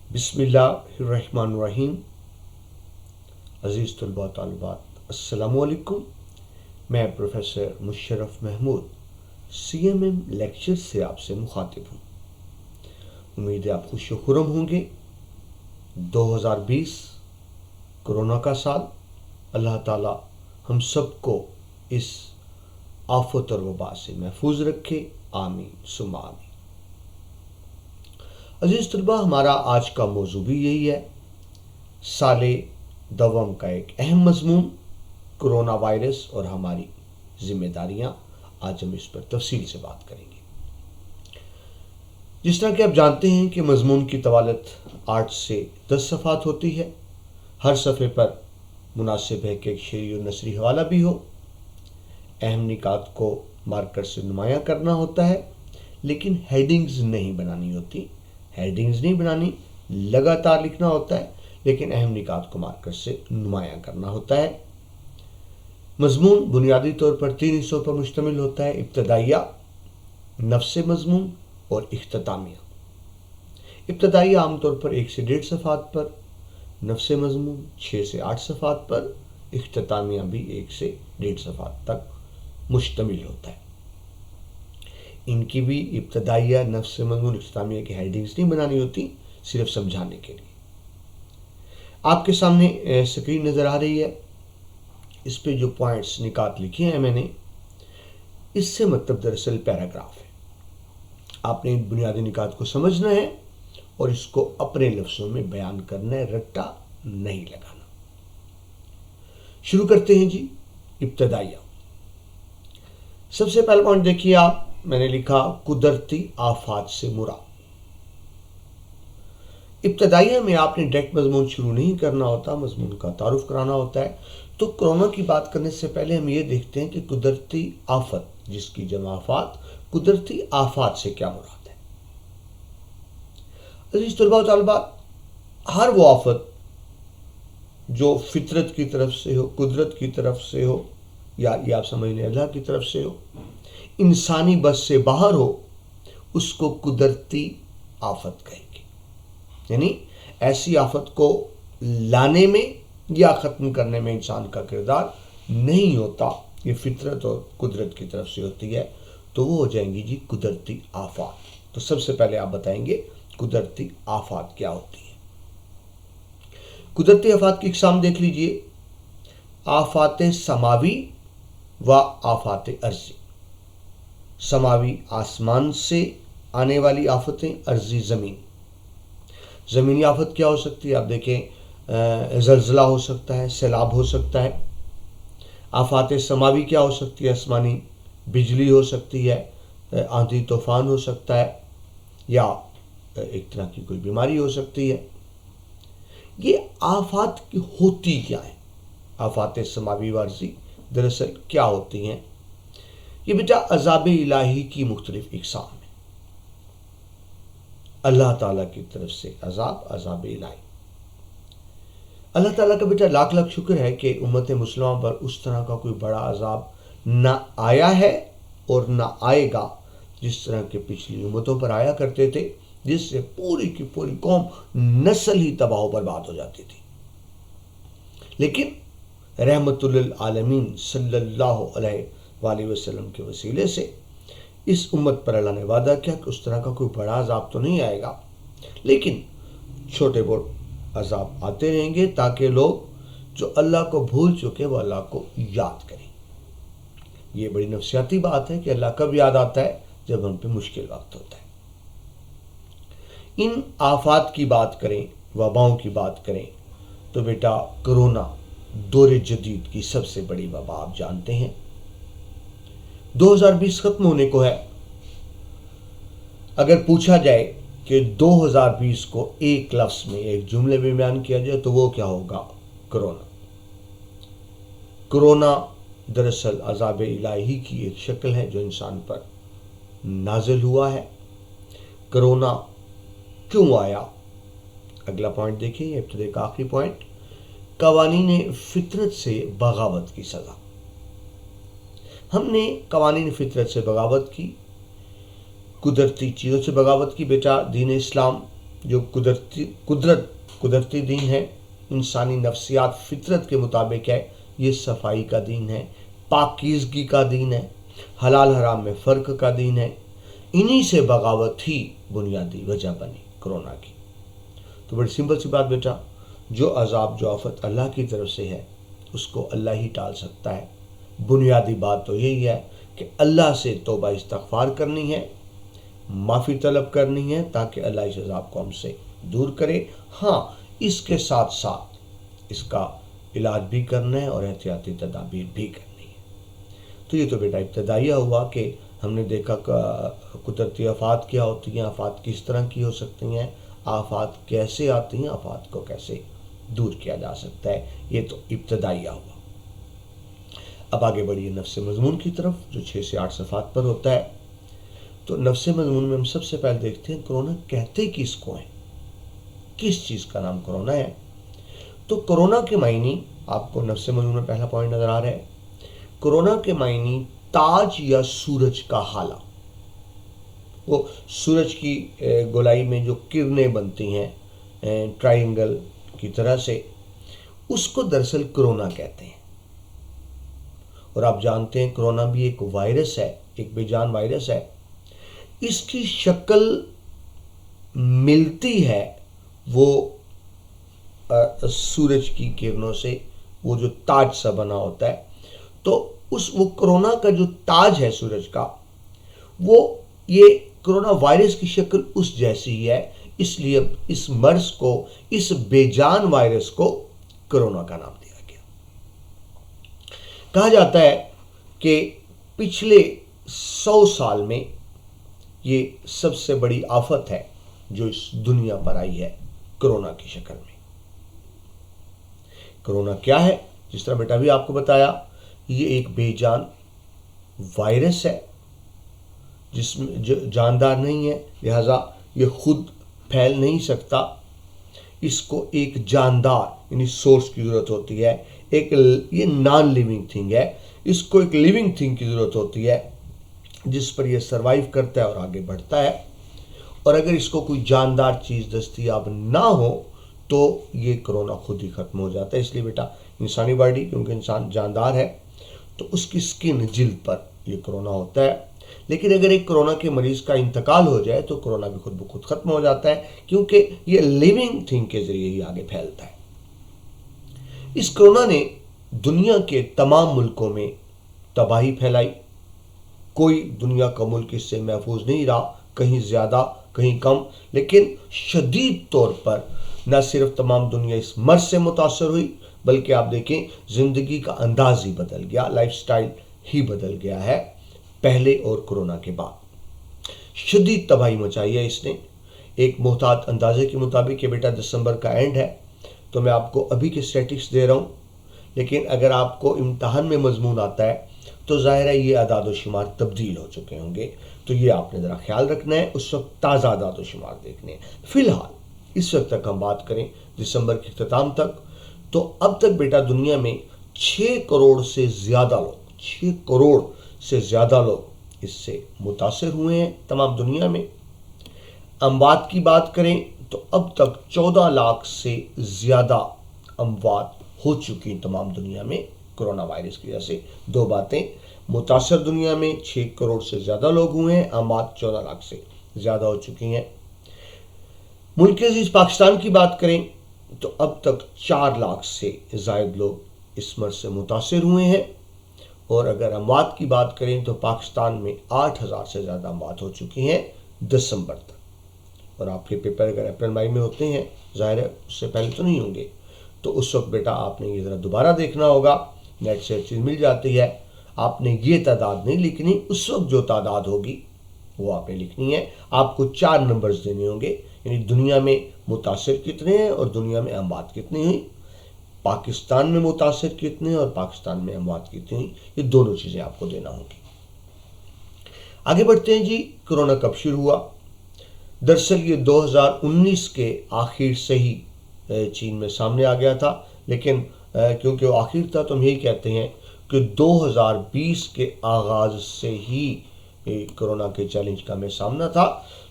बिस्मिल्लाहिर्रहमानिर्रहीम। अज़ीज़ तलबा तालिबात, अस्सलामुअलैकुम। मैं professor Musharraf Mahmood CMM lecture से आपसे मुखातिब हूँ। उम्मीद है आप खुश खुरम होंगे। 2020 कोरोना का साल, अल्लाह ताला हम सबको इस आफत और वबा से महफूज रखे, आमीन सुम्मा आमीन। अजीज़ तलबा, हमारा आज का मौजू भी यही है। साले दवम का एक अहम मजमून, कोरोना वायरस और हमारी जिम्मेदारियां। आज हम इस पर तफसील से बात करेंगे। जिस तरह कि आप जानते हैं कि मजमून की तवालत 8 से 10 सफ़ात होती है। हर सफ़े पर मुनासिब है कि एक शेरी और नसरी हवाला भी हो। अहम निकात को मार्कर से नुमायां करना होता है, लेकिन हेडिंग्स नहीं बनानी होती। हेडिंग्स नहीं बनानी, लगातार लिखना होता है, लेकिन अहम निकात को मार्कर से नुमायां करना होता है। मजमून बुनियादी तौर पर 3 हिस्सों पर मुश्तमिल होता है: इब्तदाइया, नफ्स मजमून और इख्तितामिया। इब्तदाइया आमतौर पर 1 से 1.5 सफ़ात पर, नफ्स मजमून 6 से 8 सफ़ात पर, इख्तितामिया भी 1 से 1.5 सफ़ात तक मुश्तमिल होता है। इनकी भी इब्तदाइया, नफ्स मजमून, इख्तितामिया की हेडिंग्स नहीं बनानी होती, सिर्फ समझाने के लिए। आपके सामने स्क्रीन नज़र आ रही है। इस पे जो पॉइंट्स निकात लिखे हैं मैंने, इससे मतलब दरअसल पैराग्राफ है। आपने इन बुनियादी निकात को समझना है और इसको अपने लफ्ज़ों में बयान करना है, रट्टा नहीं लगाना। शुरू करते हैं जी। इब्तदाइया, सबसे पहला पॉइंट देखिए आप, मैंने लिखा कुदरती आफात से मुराद। इब्तदाइया में आपने डायरेक्ट मजमून शुरू नहीं करना होता, मजमून का तारुफ कराना होता है। तो कोरोना की बात करने से पहले हम ये देखते हैं कि कुदरती आफत, जिसकी जमा आफात, कुदरती आफात से क्या मुराद है। अजीज तलबा तालिबात, हर वो आफत जो फितरत की तरफ से हो, कुदरत की तरफ से हो, या ये आप समझ लें अल्लाह की तरफ से हो, इंसानी बस से बाहर हो, उसको कुदरती आफत कहेंगे। यानी ऐसी आफत को लाने में या ख़त्म करने में इंसान का किरदार नहीं होता, ये फितरत और कुदरत की तरफ से होती है, तो वो हो जाएंगी जी कुदरती आफात। तो सबसे पहले आप बताएंगे कुदरती आफात क्या होती है। कुदरती आफात की इकसाम देख लीजिए: आफात समावी व आफात अर्जी। समावी आसमान से आने वाली आफतें, अर्जी ज़मीन। ज़मीनी आफत क्या हो सकती है? आप देखें, ज़लज़ला हो सकता है, सैलाब हो सकता है। आफात समावी क्या हो सकती है? आसमानी बिजली हो सकती है, आंधी तूफान हो सकता है, या एक तरह की कोई बीमारी हो सकती है। ये आफात की होती क्या है? आफात समावी वारसी दरअसल क्या होती हैं? ये बेटा अज़ाब इलाही की मुख्तलिफ इक़साम है। अल्लाह ताला की तरफ से अज़ाब, अज़ाब इलाही। अल्लाह ताला का बेटा लाख लाख शुक्र है कि उम्मत मुस्लिमा पर उस तरह का कोई बड़ा अज़ाब ना आया है और ना आएगा, जिस तरह के पिछली उम्मतों पर आया करते थे, जिससे पूरी की पूरी कौम, नस्ल ही तबाह बर्बाद हो जाती थी। लेकिन रहमतुल्लिल आलमीन सल्लल्लाहु अलैहि वसल्लम के वसीले से इस उम्मत पर अल्लाह ने वादा किया कि उस तरह का कोई बड़ा अज़ाब तो नहीं आएगा, लेकिन छोटे बहुत अज़ाब आते रहेंगे, ताकि लोग जो अल्लाह को भूल चुके वो अल्लाह को याद करें। ये बड़ी नफसियाती बात है कि अल्लाह कब याद आता है? जब हम पे मुश्किल वक्त होता है। इन आफात की बात करें, वबाओं की बात करें, तो बेटा कोरोना दौरे जदीद की सबसे बड़ी वबा आप जानते हैं। 2020 खत्म होने को है। अगर पूछा जाए कि 2020 को एक लफ्ज़ में, एक जुमले में बयान किया जाए, तो वो क्या होगा? कोरोना। कोरोना दरअसल अज़ाब इलाही की एक शक्ल है जो इंसान पर नाजिल हुआ है। कोरोना क्यों आया? अगला पॉइंट देखिए, इब्तिदा का आखिरी पॉइंट, कवानीन फितरत से बगावत की सज़ा। हमने कवानीन फितरत से बगावत की, कुदरती चीज़ों से बगावत की। बेटा दीन इस्लाम जो कुदरती दीन है, इंसानी नफ्सियात फितरत के मुताबिक है, ये सफाई का दीन है, पाकीज़गी का दीन है, हलाल हराम में फ़र्क का दीन है। इन्हीं से बगावत ही बुनियादी वजह बनी कोरोना की। तो बड़ी सिंपल सी बात बेटा, जो अजाब जो आफत अल्लाह की तरफ से है उसको अल्लाह ही टाल सकता है। बुनियादी बात तो यही है कि अल्लाह से तौबा इस्तगफार करनी है, माफ़ी तलब करनी है, ताकि अल्लाह इस अजाब को हमसे दूर करे। हाँ, इसके साथ साथ इसका इलाज भी करना है और एहतियाती तदाबीर भी करनी है। तो ये तो बेटा इब्तदाइया हुआ कि हमने देखा कुदरती आफात क्या होती हैं, आफात किस तरह की हो सकती हैं, आफात कैसे आती हैं, आफात को कैसे दूर किया जा सकता है। ये तो इब्तदाइया हुआ। अब आगे बढ़िए नफ्स मज़मून की तरफ, जो 6 से 8 सफ़ात पर होता है। तो नफ्स मज़मून में हम सबसे पहले देखते हैं कोरोना कहते किसको है, किस चीज़ का नाम कोरोना है। तो कोरोना के मायनी आपको नफ्स मज़मून में पहला पॉइंट नज़र आ रहा है। कोरोना के मायनी ताज या सूरज का हाला। वो सूरज की गोलाई में जो किरणें बनती हैं ट्रायंगल की तरह से, उसको दरअसल कोरोना कहते हैं। और आप जानते हैं कोरोना भी एक वायरस है, एक बेजान वायरस है। इसकी शक्ल मिलती है वो सूरज की किरणों से, वो जो ताज सा बना होता है। तो वो कोरोना का जो ताज है सूरज का, वो ये कोरोना वायरस की शक्ल उस जैसी ही है। इसलिए इस मर्ज को, इस बेजान वायरस को कोरोना का नाम दिया गया। कहा जाता है कि पिछले 100 साल में ये सबसे बड़ी आफत है जो इस दुनिया पर आई है कोरोना की शक्ल में। कोरोना क्या है? जिस तरह बेटा भी आपको बताया, ये एक बेजान वायरस है जिसमें जो जानदार नहीं है, लिहाजा ये खुद फैल नहीं सकता। इसको एक जानदार यानी सोर्स की ज़रूरत होती है। ये नॉन लिविंग थिंग है, इसको एक लिविंग थिंग की ज़रूरत होती है जिस पर यह सर्वाइव करता है और आगे बढ़ता है। और अगर इसको कोई जानदार चीज़ दस्तयाब ना हो तो ये कोरोना खुद ही ख़त्म हो जाता है। इसलिए बेटा इंसानी बॉडी, क्योंकि इंसान जानदार है, तो उसकी स्किन, जिल्द पर ये कोरोना होता है। लेकिन अगर एक कोरोना के मरीज़ का इंतकाल हो जाए तो कोरोना भी खुद ब खुद ख़त्म हो जाता है, क्योंकि ये लिविंग थिंग के ज़रिए ही आगे फैलता है। इस कोरोना ने दुनिया के तमाम मुल्कों में तबाही फैलाई। कोई दुनिया का मुल्क इससे महफूज नहीं रहा, कहीं ज़्यादा कहीं कम। लेकिन शदीद तौर पर न सिर्फ तमाम दुनिया इस मर्ज से मुतासर हुई, बल्कि आप देखें ज़िंदगी का अंदाज ही बदल गया, लाइफस्टाइल ही बदल गया है पहले और कोरोना के बाद। शदीद तबाही मचाई है इसने। एक मुहतात अंदाजे के मुताबिक ये बेटा दिसंबर का एंड है, तो मैं आपको अभी के स्टैटिस्टिक्स दे रहा हूँ। लेकिन अगर आपको इम्तहान में मजमून आता है तो ज़ाहिर है ये अदाद व शुमार तब्दील हो चुके होंगे, तो ये आपने ज़रा ख्याल रखना है। उस वक्त ताज़ा अदाद व शुमार देखने हैं। फ़िलहाल इस वक्त तक हम बात करें दिसंबर के इख्तिताम तक, तो अब तक बेटा दुनिया में 6 करोड़ से ज़्यादा लोग, 6 करोड़ से ज़्यादा लोग इससे मुतासर हुए हैं तमाम दुनिया में। अमवात की बात करें तो अब तक 14 लाख से ज़्यादा अमवात हो चुकी तमाम दुनिया में कोरोना वायरस की वजह से। दो बातें, मुतासर दुनिया में 6 करोड़ से ज़्यादा लोग हुए हैं, अमवात 14 लाख से ज़्यादा हो चुकी हैं। मुल्क अज़ीज़ पाकिस्तान की बात करें तो अब तक 4 लाख से ज़ायद लोग इस मर्ज से मुतासर हुए हैं। और अगर अमवात की बात करें तो पाकिस्तान में 8,000 से ज़्यादा अमवात हो चुकी हैं दिसंबर तक। और आपके पेपर अगर अप्रैल मई में होते हैं, ज़ाहिर है उससे पहले तो नहीं होंगे, तो उस वक्त बेटा आपने ये ज़रा दोबारा देखना होगा। नेट से चीज़ मिल जाती है। आपने ये तादाद नहीं लिखनी, उस वक्त जो तादाद होगी वो आपने लिखनी है। आपको 4 नंबर्स देने होंगे, यानी दुनिया में मुतासिर कितने हैं और दुनिया में अमवात कितनी हुई, पाकिस्तान में मुतासिर कितने और पाकिस्तान में अमवात कितनी हुई, ये दोनों चीज़ें आपको देना होंगी। आगे बढ़ते हैं जी। कोरोना कब शुरू हुआ? दरअसल ये 2019 के आखिर से ही चीन में सामने आ गया था, लेकिन क्योंकि वो आखिर था तो हम यही कहते हैं कि 2020 के आगाज़ से ही कोरोना के चैलेंज का हमें सामना था।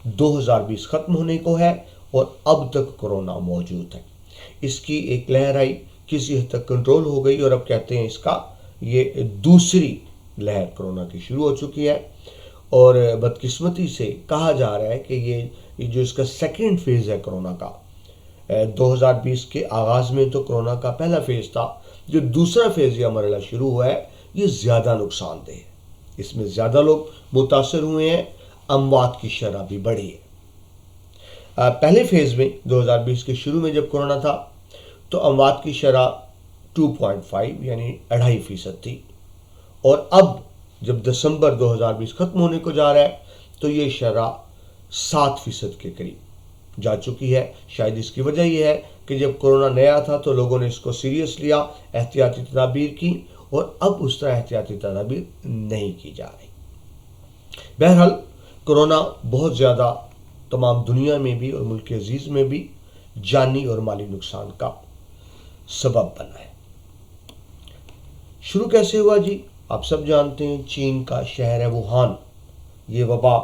2020 ख़त्म होने को है اور اب تک کورونا موجود ہے۔ اس کی ایک لہر آئی، کسی حد تک کنٹرول ہو گئی، اور اب کہتے ہیں اس کا یہ دوسری لہر کورونا کی شروع ہو چکی ہے، اور بدقسمتی سے کہا جا رہا ہے کہ یہ جو اس کا سیکنڈ فیز ہے کورونا کا، 2020 کے آغاز میں تو کورونا کا پہلا فیز تھا، جو دوسرا فیز یہ مرحلہ شروع ہوا ہے یہ زیادہ نقصان دہ ہے، اس میں زیادہ لوگ متاثر ہوئے ہیں، اموات کی شرح بھی بڑھی ہے۔ پہلے فیز میں 2020 کے شروع میں جب کورونا تھا تو اموات کی شرح 2.5 یعنی 2.5% تھی، اور اب جب دسمبر 2020 ختم ہونے کو جا رہا ہے تو یہ شرح 7% کے قریب جا چکی ہے۔ شاید اس کی وجہ یہ ہے کہ جب کورونا نیا تھا تو لوگوں نے اس کو سیریس لیا، احتیاطی تدابیر کی، اور اب اس طرح احتیاطی تدابیر نہیں کی جا رہی۔ بہرحال کورونا بہت زیادہ تمام دنیا میں بھی اور ملک عزیز میں بھی جانی اور مالی نقصان کا سبب بنا ہے۔ شروع کیسے ہوا جی؟ آپ سب جانتے ہیں، چین کا شہر ہے ووہان، یہ وبا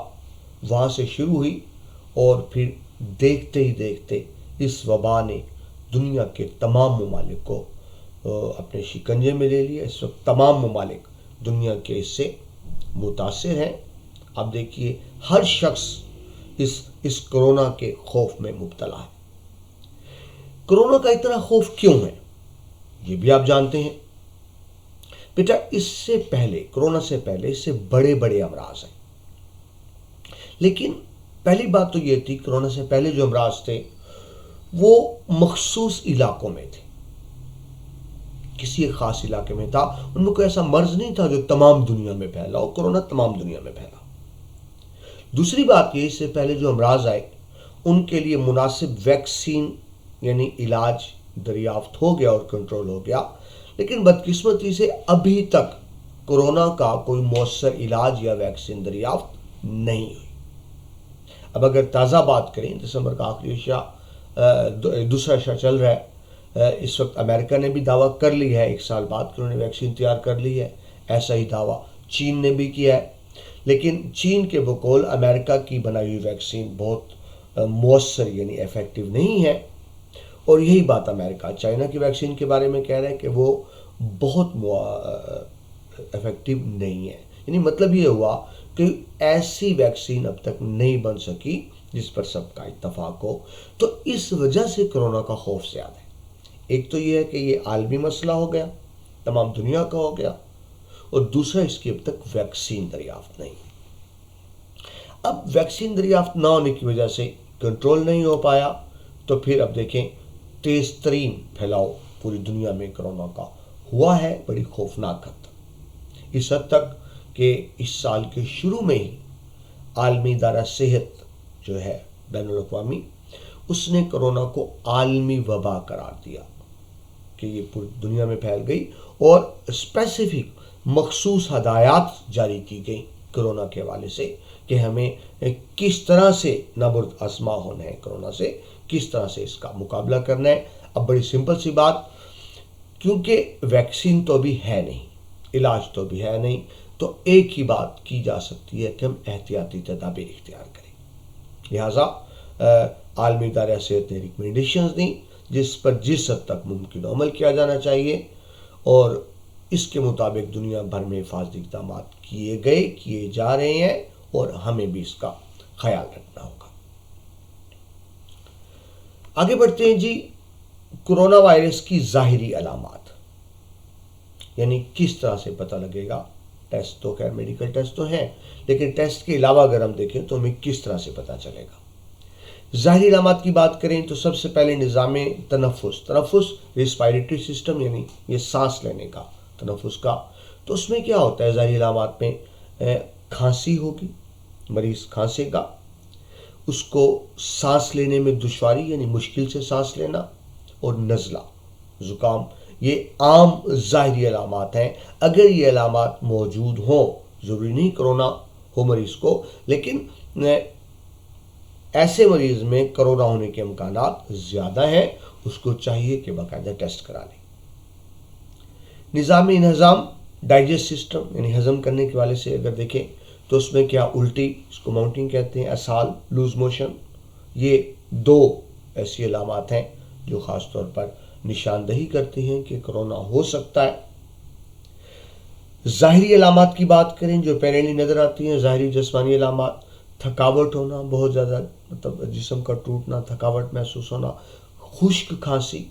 وہاں سے شروع ہوئی، اور پھر دیکھتے ہی دیکھتے اس وبا نے دنیا کے تمام ممالک کو اپنے شکنجے میں لے لیا۔ اس وقت تمام ممالک دنیا کے اس سے متاثر ہیں۔ اب دیکھیے ہر شخص اس کورونا کے خوف میں مبتلا ہے۔ کورونا کا اتنا خوف کیوں ہے یہ بھی آپ جانتے ہیں۔ بیٹا اس سے پہلے، کورونا سے پہلے اس سے بڑے بڑے امراض ہیں، لیکن پہلی بات تو یہ تھی کورونا سے پہلے جو امراض تھے وہ مخصوص علاقوں میں تھے، کسی ایک خاص علاقے میں تھا، ان میں کوئی ایسا مرض نہیں تھا جو تمام دنیا میں پھیلا، اور کورونا تمام دنیا میں پھیلا۔ دوسری بات یہ، اس سے پہلے جو امراض آئے ان کے لیے مناسب ویکسین یعنی علاج دریافت ہو گیا اور کنٹرول ہو گیا، لیکن بدقسمتی سے ابھی تک کورونا کا کوئی مؤثر علاج یا ویکسین دریافت نہیں ہوئی۔ اب اگر تازہ بات کریں، دسمبر کا آخری دوسرا شاہ چل رہا ہے، اس وقت امریکہ نے بھی دعویٰ کر لی ہے 1 سال بعد کہ انہوں نے ویکسین تیار کر لی ہے، ایسا ہی دعویٰ چین نے بھی کیا ہے، لیکن چین کے بقول امریکہ کی بنائی ہوئی ویکسین بہت مؤثر یعنی ایفیکٹو نہیں ہے، اور یہی بات امریکہ چائنا کی ویکسین کے بارے میں کہہ رہا ہے کہ وہ بہت ایفیکٹو نہیں ہے۔ یعنی مطلب یہ ہوا کہ ایسی ویکسین اب تک نہیں بن سکی جس پر سب کا اتفاق ہو، تو اس وجہ سے کورونا کا خوف زیادہ ہے۔ ایک تو یہ ہے کہ یہ عالمی مسئلہ ہو گیا، تمام دنیا کا ہو گیا، اور دوسرا اس کی اب تک ویکسین دریافت نہیں۔ اب ویکسین دریافت نہ ہونے کی وجہ سے کنٹرول نہیں ہو پایا، تو پھر اب دیکھیں تیز ترین پھیلاؤ پوری دنیا میں کورونا کا ہوا ہے، بڑی خوفناک حد تک، اس حد تک کہ اس سال کے شروع میں ہی عالمی ادارہ صحت جو ہے بین الاقوامی، اس نے کورونا کو عالمی وبا قرار دیا کہ یہ پوری دنیا میں پھیل گئی، اور اسپیسیفک مخصوص ہدایات جاری کی گئی کورونا کے حوالے سے کہ ہمیں کس طرح سے نابرد آزما ہونا ہے، کورونا سے کس طرح سے اس کا مقابلہ کرنا ہے۔ اب بڑی سمپل سی بات، کیونکہ ویکسین تو بھی ہے نہیں، علاج تو بھی ہے نہیں، تو ایک ہی بات کی جا سکتی ہے کہ ہم احتیاطی تدابیر اختیار کریں۔ لہٰذا عالمی ادارہ صحت نے ریکمنڈیشنز دیں جس پر جس حد تک ممکن عمل کیا جانا چاہیے، اور اس کے مطابق دنیا بھر میں حفاظتی اقدامات کیے جا رہے ہیں، اور ہمیں بھی اس کا خیال رکھنا ہوگا۔ آگے بڑھتے ہیں جی، کورونا وائرس کی ظاہری علامات، یعنی کس طرح سے پتہ لگے گا۔ ٹیسٹ تو خیر میڈیکل ٹیسٹ تو ہیں، لیکن ٹیسٹ کے علاوہ اگر ہم دیکھیں تو ہمیں کس طرح سے پتہ چلے گا۔ ظاہری علامات کی بات کریں تو سب سے پہلے نظام تنفس ریسپائریٹری سسٹم، یعنی یہ سانس لینے کا، تنفس کا، تو اس میں کیا ہوتا ہے ظاہری علامات میں؟ کھانسی ہوگی، مریض کھانسے گا، اس کو سانس لینے میں دشواری یعنی مشکل سے سانس لینا، اور نزلہ، زکام، یہ عام ظاہری علامات ہیں۔ اگر یہ علامات موجود ہوں، ضروری نہیں کرونا ہو مریض کو، لیکن ایسے مریض میں کرونا ہونے کے امکانات زیادہ ہیں، اس کو چاہیے کہ باقاعدہ ٹیسٹ کرا لیں۔ نظام انہضام، ڈائجسٹ سسٹم یعنی ہضم کرنے کے والے سے اگر دیکھیں تو اس میں کیا الٹی، اس کو ماؤنٹنگ کہتے ہیں، اسہال، لوز موشن، یہ دو ایسی علامات ہیں جو خاص طور پر نشاندہی کرتی ہیں کہ کرونا ہو سکتا ہے۔ ظاہری علامات کی بات کریں جو پہلے نظر آتی ہیں، ظاہری جسمانی علامات، تھکاوٹ ہونا، بہت زیادہ جسم کا ٹوٹنا، تھکاوٹ محسوس ہونا، خشک کھانسی،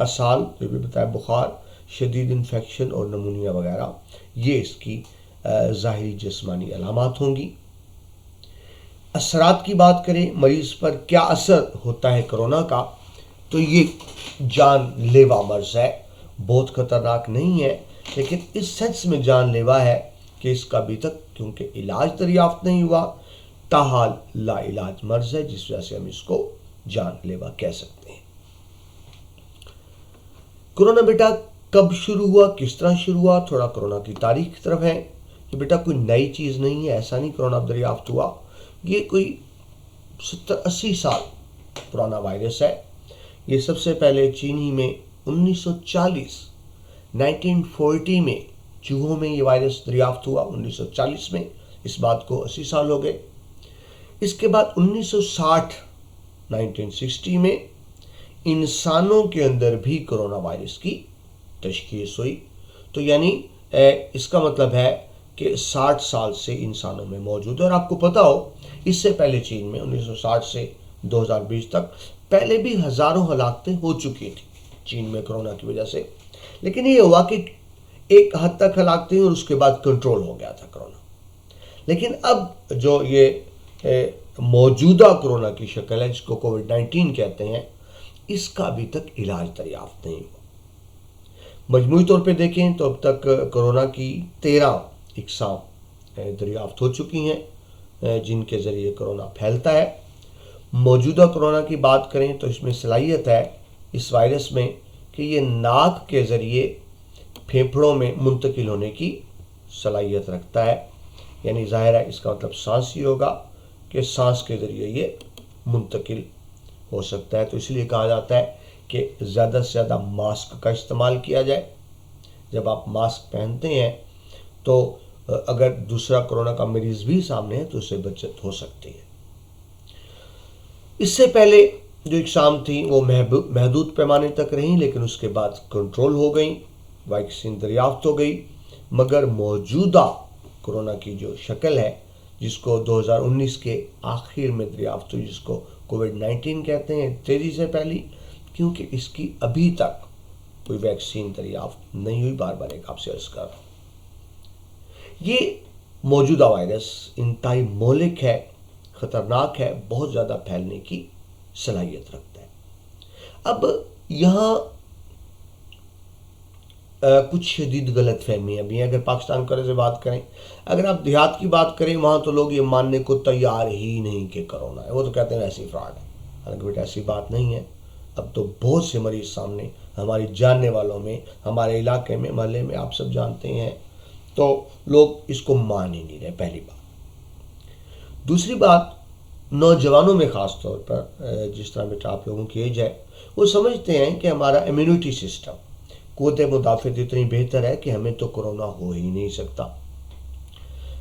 اسال جو بھی بتایا، بخار، شدید انفیکشن اور نمونیا وغیرہ، یہ اس کی ظاہری جسمانی علامات ہوں گی۔ اثرات کی بات کریں، مریض پر کیا اثر ہوتا ہے کرونا کا، تو یہ جان لیوا مرض ہے، بہت خطرناک نہیں ہے، لیکن اس سینس میں جان لیوا ہے کہ اس کا ابھی تک کیونکہ علاج دریافت نہیں ہوا، تاحال لا علاج مرض ہے، جس وجہ سے ہم اس کو جان لیوا کہہ سکتے ہیں۔ کرونا بیٹا کب شروع ہوا، کس طرح شروع ہوا، تھوڑا کرونا کی تاریخ کی طرف ہے۔ یہ بیٹا کوئی نئی چیز نہیں ہے، ایسا نہیں کرونا دریافت ہوا، یہ کوئی 70-80 سال پرانا وائرس ہے۔ یہ سب سے پہلے چین ہی میں 1940 میں چوہوں میں یہ وائرس دریافت ہوا، 1940 میں، اس بات کو 80 سال ہو گئے۔ اس کے بعد 1960 میں انسانوں کے اندر بھی کرونا وائرس کی تشخیص ہوئی، تو یعنی اس کا مطلب ہے کہ 60 سال سے انسانوں میں موجود ہے۔ اور آپ کو پتا ہو اس سے پہلے چین میں 1960 سے 2020 تک پہلے بھی ہزاروں ہلاکتیں ہو چکی تھیں چین میں کرونا کی وجہ سے، لیکن یہ ہوا کہ ایک حد تک ہلاکتیں اور اس کے بعد کنٹرول ہو گیا تھا کرونا۔ لیکن اب جو یہ موجودہ کرونا کی شکل ہے جس کو کووڈ-19 کہتے ہیں، اس کا ابھی تک علاج دریافت نہیں ہوا۔ مجموعی طور پہ دیکھیں تو اب تک کرونا کی 13 اقسام دریافت ہو چکی ہیں جن کے ذریعے کرونا پھیلتا ہے۔ موجودہ کرونا کی بات کریں تو اس میں صلاحیت ہے اس وائرس میں کہ یہ ناک کے ذریعے پھیپھڑوں میں منتقل ہونے کی صلاحیت رکھتا ہے، یعنی ظاہر ہے اس کا مطلب سانس ہی ہوگا کہ سانس کے ذریعے یہ منتقل ہو سکتا ہے، تو اس لیے کہا جاتا ہے کہ زیادہ سے زیادہ ماسک کا استعمال کیا جائے۔ جب آپ ماسک پہنتے ہیں تو اگر دوسرا کرونا کا مریض بھی سامنے ہے تو اس سے بچت ہو سکتی ہے۔ اس سے پہلے جو اقسام تھیں وہ محدود پیمانے تک رہیں، لیکن اس کے بعد کنٹرول ہو گئیں، ویکسین دریافت ہو گئی، مگر موجودہ کرونا کی جو شکل ہے جس کو 2019 کے آخر میں دریافت ہوئی، جس کو کووڈ-19 کہتے ہیں، تیزی سے پھیلی کیونکہ اس کی ابھی تک کوئی ویکسین دریافت نہیں ہوئی، بار بار ایک آپ سے عرض کر رہا ہوں۔ یہ موجودہ وائرس انتہائی مہلک ہے، خطرناک ہے، بہت زیادہ پھیلنے کی صلاحیت رکھتا ہے۔ اب یہاں کچھ شدید غلط فہمیاں بھی ہیں۔ اگر پاکستان کرے سے بات کریں، اگر آپ دیہات کی بات کریں، وہاں تو لوگ یہ ماننے کو تیار ہی نہیں کہ کرونا ہے، وہ تو کہتے ہیں ایسی فراڈ ہے، حالانکہ بیٹا ایسی بات نہیں ہے۔ اب تو بہت سے مریض سامنے ہماری جاننے والوں میں، ہمارے علاقے میں، محلے میں، آپ سب جانتے ہیں، تو لوگ اس کو مان ہی نہیں رہے، پہلی بات۔ دوسری بات، نوجوانوں میں خاص طور پر جس طرح بیٹا آپ لوگوں کی ایج ہے، وہ سمجھتے ہیں کہ ہمارا امیونٹی سسٹم، قوت مدافعت اتنی بہتر ہے کہ ہمیں تو کرونا ہو ہی نہیں سکتا۔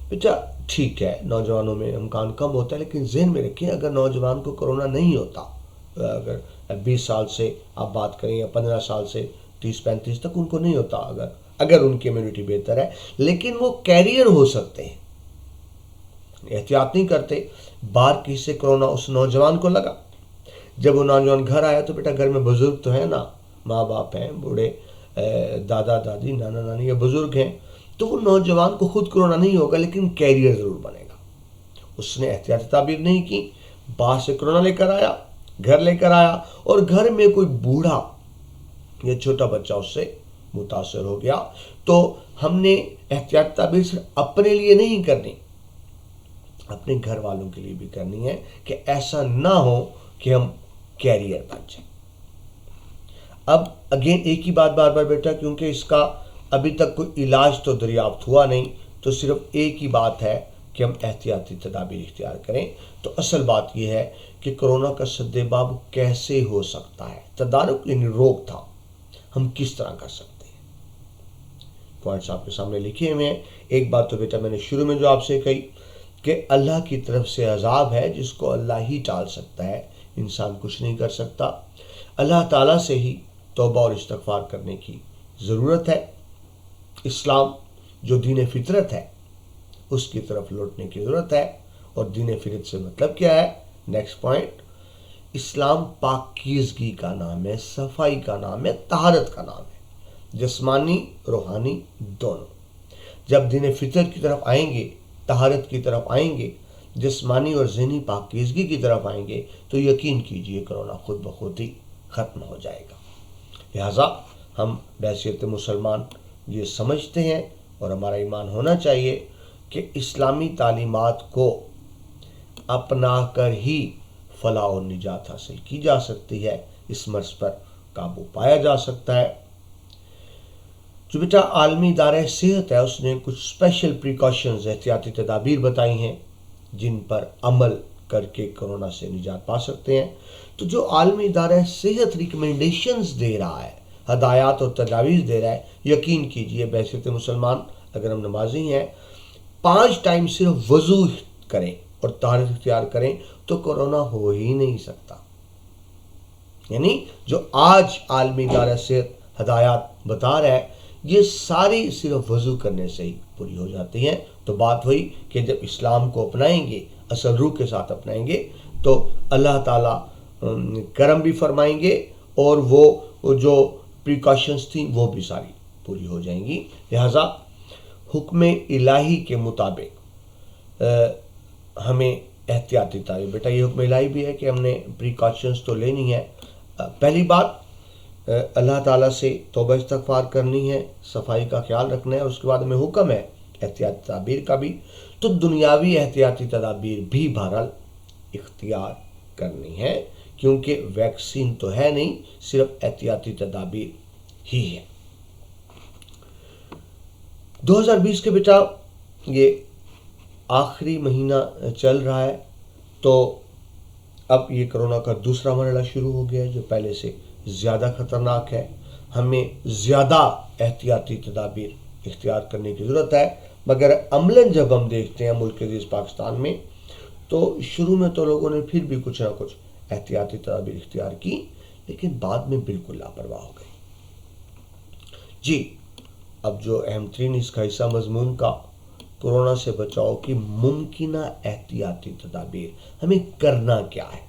بیٹا ٹھیک ہے، نوجوانوں میں امکان کم ہوتا ہے، لیکن ذہن میں رکھیں اگر نوجوان کو کرونا نہیں ہوتا، اگر 20 سال سے آپ بات کریں یا 15 سال سے 30-35 تک ان کو نہیں ہوتا، اگر ان کی امیونٹی بہتر ہے، لیکن وہ کیریئر ہو سکتے ہیں، احتیاط نہیں کرتے، باہر کسی سے کرونا اس نوجوان کو لگا، جب وہ نوجوان گھر آیا تو بیٹا گھر میں بزرگ تو ہیں نا، ماں باپ ہیں، بوڑھے، دادا دادی، نانا نانی یا بزرگ ہیں، تو وہ نوجوان کو خود کرونا نہیں ہوگا لیکن کیریئر ضرور بنے گا۔ اس نے احتیاطی تدابیر نہیں کی، باہر سے کرونا لے کر آیا، گھر لے کر آیا، اور گھر میں کوئی بوڑھا یا چھوٹا بچہ اس سے متاثر ہو گیا، تو ہم نے احتیاطی تدابیر صرف اپنے لیے نہیں کرنی، اپنے گھر والوں کے لیے بھی کرنی ہے کہ ایسا نہ ہو کہ ہم کیریئر بن جائیں۔ اب اگین ایک ہی بات بار بار بیٹا، کیونکہ اس کا ابھی تک کوئی علاج تو دریافت ہوا نہیں، تو صرف ایک ہی بات ہے کہ ہم احتیاطی تدابیر اختیار کریں۔ تو اصل بات یہ ہے کہ کرونا کا سد باب کیسے ہو سکتا ہے، تدارک یعنی روک تھام ہم کس طرح کر سکتے ہیں۔ پوائنٹس آپ کے سامنے لکھے ہوئے ہیں۔ ایک بات تو بیٹا میں نے شروع میں جو آپ سے کہی کہ اللہ کی طرف سے عذاب ہے جس کو اللہ ہی ٹال سکتا ہے، انسان کچھ نہیں کر سکتا. اللہ تعالیٰ سے ہی توبہ اور استغفار کرنے کی ضرورت ہے. اسلام جو دین فطرت ہے اس کی طرف لوٹنے کی ضرورت ہے. اور دین فطرت سے مطلب کیا ہے؟ نیکسٹ پوائنٹ، اسلام پاکیزگی کا نام ہے، صفائی کا نام ہے، طہارت کا نام ہے، جسمانی روحانی دونوں. جب دین فطرت کی طرف آئیں گے، طہارت کی طرف آئیں گے، جسمانی اور ذہنی پاکیزگی کی طرف آئیں گے تو یقین کیجئے کرونا خود بخود ہی ختم ہو جائے گا. لہٰذا ہم بحیثیت مسلمان یہ سمجھتے ہیں اور ہمارا ایمان ہونا چاہیے کہ اسلامی تعلیمات کو اپنا کر ہی فلاح و نجات حاصل کی جا سکتی ہے، اس مرض پر قابو پایا جا سکتا ہے. جو بیٹا عالمی ادارہ صحت ہے اس نے کچھ اسپیشل پریکاشنز، احتیاطی تدابیر بتائی ہیں جن پر عمل کر کے کرونا سے نجات پا سکتے ہیں. تو جو عالمی ادارہ صحت ریکمنڈیشنز دے رہا ہے، ہدایات اور تجاویز دے رہا ہے، یقین کیجئے بحیثیت مسلمان اگر ہم نمازی ہیں 5 ٹائم صرف وضو کریں اور طہارت اختیار کریں تو کرونا ہو ہی نہیں سکتا. یعنی جو آج عالمی ادارہ صحت ہدایات بتا رہا ہے یہ ساری صرف وضو کرنے سے ہی پوری ہو جاتی ہیں. تو بات ہوئی کہ جب اسلام کو اپنائیں گے، اصل روح کے ساتھ اپنائیں گے تو اللہ تعالیٰ کرم بھی فرمائیں گے اور وہ جو پریکاشنز تھیں وہ بھی ساری پوری ہو جائیں گی. لہٰذا حکم الہی کے مطابق ہمیں احتیاطی تعلیم، بیٹا یہ حکم الہی بھی ہے کہ ہم نے پریکاشنز تو لینی ہے. پہلی بات اللہ تعالیٰ سے توبہ استغفار کرنی ہے، صفائی کا خیال رکھنا ہے. اس کے بعد ہمیں حکم ہے احتیاطی تدابیر کا بھی، تو دنیاوی احتیاطی تدابیر بھی بہرحال اختیار کرنی ہے کیونکہ ویکسین تو ہے نہیں، صرف احتیاطی تدابیر ہی ہے. 2020 کے بیٹا یہ آخری مہینہ چل رہا ہے تو اب یہ کرونا کا دوسرا مرحلہ شروع ہو گیا ہے جو پہلے سے زیادہ خطرناک ہے. ہمیں زیادہ احتیاطی تدابیر اختیار کرنے کی ضرورت ہے، مگر عملاً جب ہم دیکھتے ہیں ملک عزیز پاکستان میں تو شروع میں تو لوگوں نے پھر بھی کچھ نہ کچھ احتیاطی تدابیر اختیار کی لیکن بعد میں بالکل لاپرواہ ہو گئی. جی اب جو اہم ترین اس کا حصہ مضمون کا کورونا سے بچاؤ کی ممکنہ احتیاطی تدابیر، ہمیں کرنا کیا ہے،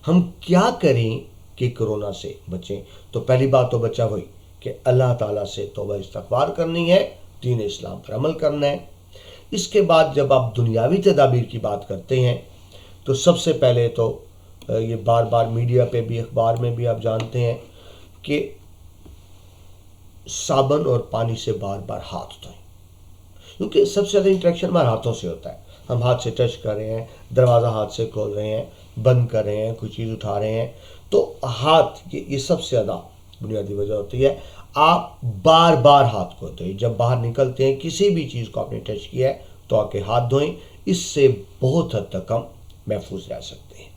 ہم کیا کریں کہ کرونا سے بچیں. تو پہلی بات تو بچہ ہوئی کہ اللہ تعالیٰ سے توبہ استغفار کرنی ہے، دین اسلام پر عمل کرنا ہے. اس کے بعد جب آپ دنیاوی تدابیر کی بات کرتے ہیں تو سب سے پہلے تو یہ بار بار میڈیا پہ بھی اخبار میں بھی آپ جانتے ہیں کہ صابن اور پانی سے بار بار ہاتھ دھوئیں کیونکہ سب سے زیادہ انٹریکشن ہمارے ہاتھوں سے ہوتا ہے. ہم ہاتھ سے ٹچ کر رہے ہیں، دروازہ ہاتھ سے کھول رہے ہیں، بند کر رہے ہیں، کوئی چیز اٹھا رہے ہیں تو ہاتھ یہ سب سے زیادہ بنیادی وجہ ہوتی ہے. آپ بار بار ہاتھ کو دھوئیں، جب باہر نکلتے ہیں کسی بھی چیز کو آپ نے ٹچ کیا ہے تو آ کے ہاتھ دھوئیں، اس سے بہت حد تک ہم محفوظ رہ سکتے ہیں.